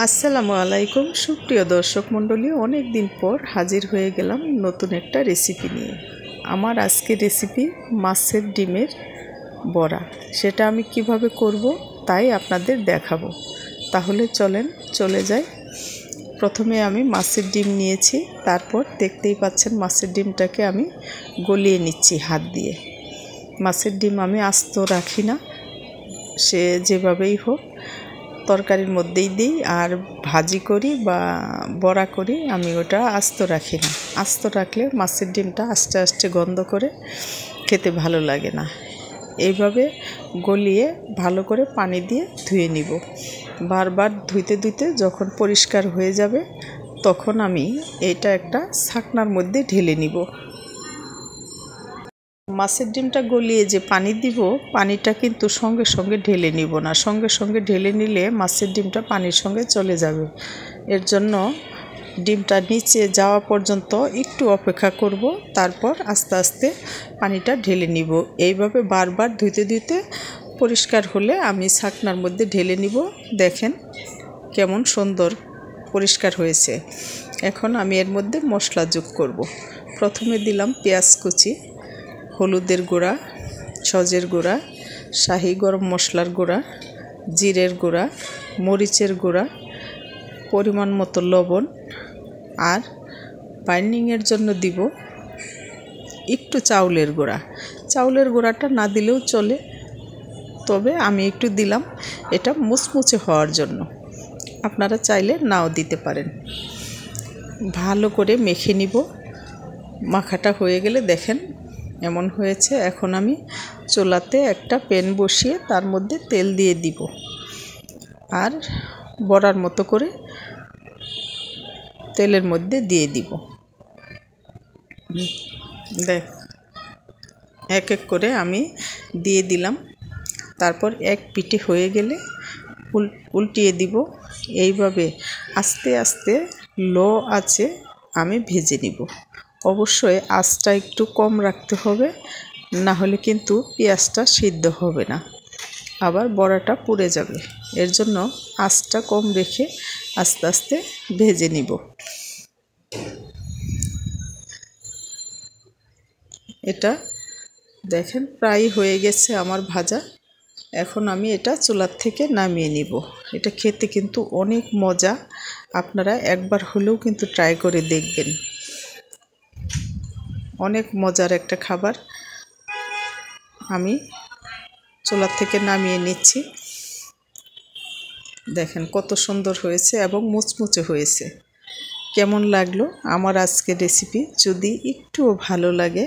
আসসালামু আলাইকুম সুপ্রিয় দর্শক মণ্ডলী, অনেক দিন পর হাজির হয়ে গেলাম নতুন একটা রেসিপি নিয়ে। আমার আজকের রেসিপি মাছের ডিমের বড়া। সেটা আমি কিভাবে করব তাই আপনাদের দেখাবো। তাহলে চলেন চলে যাই। প্রথমে আমি মাছের ডিম নিয়েছি, তারপর দেখতেই পাচ্ছেন মাছের ডিমটাকে আমি গলিয়ে নিচ্ছি হাত দিয়ে। মাছের ডিম আমি আস্ত রাখি না, সে যেভাবেই হোক তরকারির মধ্যেই দিই, আর ভাজি করি বা বড়া করি আমি ওটা আস্ত রাখি না। আস্ত রাখলে মাছের ডিমটা আস্তে আস্তে গন্ধ করে, খেতে ভালো লাগে না। এইভাবে গলিয়ে ভালো করে পানি দিয়ে ধুয়ে নিব। বারবার ধুইতে ধুইতে যখন পরিষ্কার হয়ে যাবে তখন আমি এটা একটা ছাকনার মধ্যে ঢেলে নিব। মাছের ডিমটা গলিয়ে যে পানি দিব, পানিটা কিন্তু সঙ্গে সঙ্গে ঢেলে নিব না। সঙ্গে সঙ্গে ঢেলে নিলে মাছের ডিমটা পানির সঙ্গে চলে যাবে। এর জন্য ডিমটা নিচে যাওয়া পর্যন্ত একটু অপেক্ষা করব, তারপর আস্তে আস্তে পানিটা ঢেলে নিব। এইভাবে বারবার ধুইতে ধুইতে পরিষ্কার হলে আমি ছাকনার মধ্যে ঢেলে নিব। দেখেন কেমন সুন্দর পরিষ্কার হয়েছে। এখন আমি এর মধ্যে মশলা যোগ করব। প্রথমে দিলাম পেঁয়াজ কুচি, হলুদের গুঁড়া, সজের গুঁড়া, শাহি গরম মশলার গুঁড়া, জিরের গুঁড়া, মরিচের গুঁড়া, পরিমাণ মতো লবণ, আর বাইন্ডিংয়ের জন্য দিব একটু চাউলের গুঁড়া। চাউলের গুঁড়াটা না দিলেও চলে, তবে আমি একটু দিলাম, এটা মুচমুচে হওয়ার জন্য। আপনারা চাইলে নাও দিতে পারেন। ভালো করে মেখে নিব। মাখাটা হয়ে গেলে দেখেন এমন হয়েছে। এখন আমি চুলাতে একটা প্যান বসিয়ে তার মধ্যে তেল দিয়ে দিব, আর বড়ার মতো করে তেলের মধ্যে দিয়ে দিব। দেখ এক এক করে আমি দিয়ে দিলাম। তারপর এক পিঠে হয়ে গেলে উল্টিয়ে দিব। এইভাবে আস্তে আস্তে লো আঁচে আমি ভেজে নিব। অবশ্যই আঁচটা একটু কম রাখতে হবে, না হলে কিন্তু পেঁয়াজটা সিদ্ধ হবে না, আবার বড়াটা পুড়ে যাবে। এর জন্য আঁচটা কম রেখে আস্তে আস্তে ভেজে নিব। এটা দেখেন প্রায় হয়ে গেছে আমার ভাজা। এখন আমি এটা চুলার থেকে নামিয়ে নিব। এটা খেতে কিন্তু অনেক মজা, আপনারা একবার হলেও কিন্তু ট্রাই করে দেখবেন। অনেক মজার একটা খাবার। আমি চুলার থেকে নামিয়ে নিচ্ছি। দেখেন কত সুন্দর হয়েছে এবং মুচমুচে হয়েছে। কেমন লাগলো আমার আজকের রেসিপি? যদি একটুও ভালো লাগে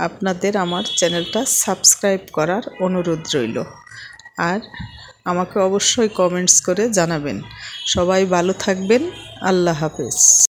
আপনাদের আমার চ্যানেলটা সাবস্ক্রাইব করার অনুরোধ রইল, আর আমাকে অবশ্যই কমেন্টস করে জানাবেন। সবাই ভালো থাকবেন। আল্লাহ হাফেজ।